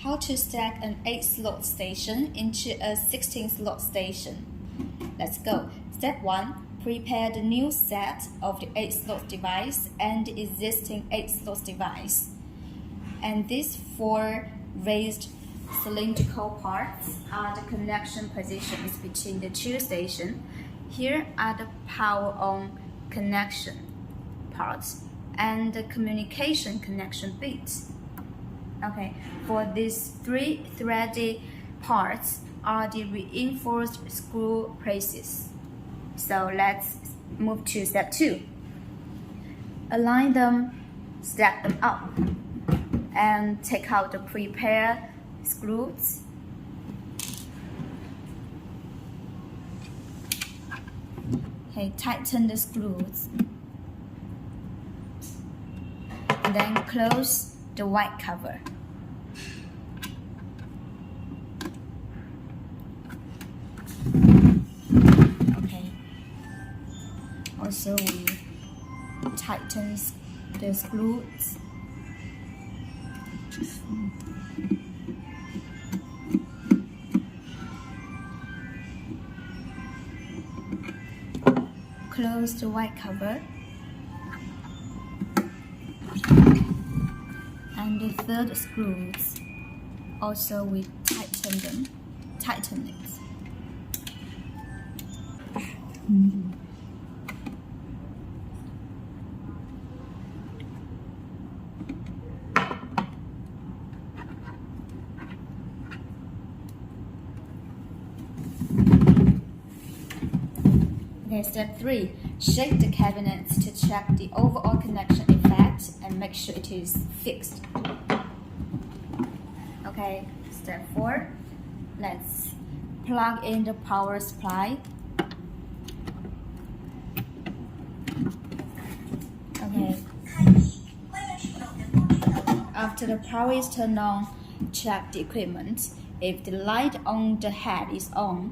How to stack an 8-slot station into a 16-slot station. Let's go. Step 1. Prepare the new set of the 8-slot device and the existing 8-slot device. And these 4 raised cylindrical parts are the connection positions between the 2 stations. Here are the power on connection parts and the communication connection bits. Okay, for these 3 threaded parts are the reinforced screw braces. So let's move to step 2. Align them, stack them up, and take out the prepared screws. Okay, tighten the screws. And then close the white cover. Okay. Also, we tighten the screws. Close the white cover. And the third screws, also we tighten it. Okay, step 3. Shake the cabinets to check the overall connection effect and make sure it is fixed. Okay, step 4. Let's plug in the power supply. Okay. After the power is turned on, check the equipment. If the light on the head is on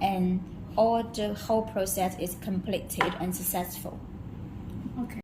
and all the whole process is completed and successful. Okay.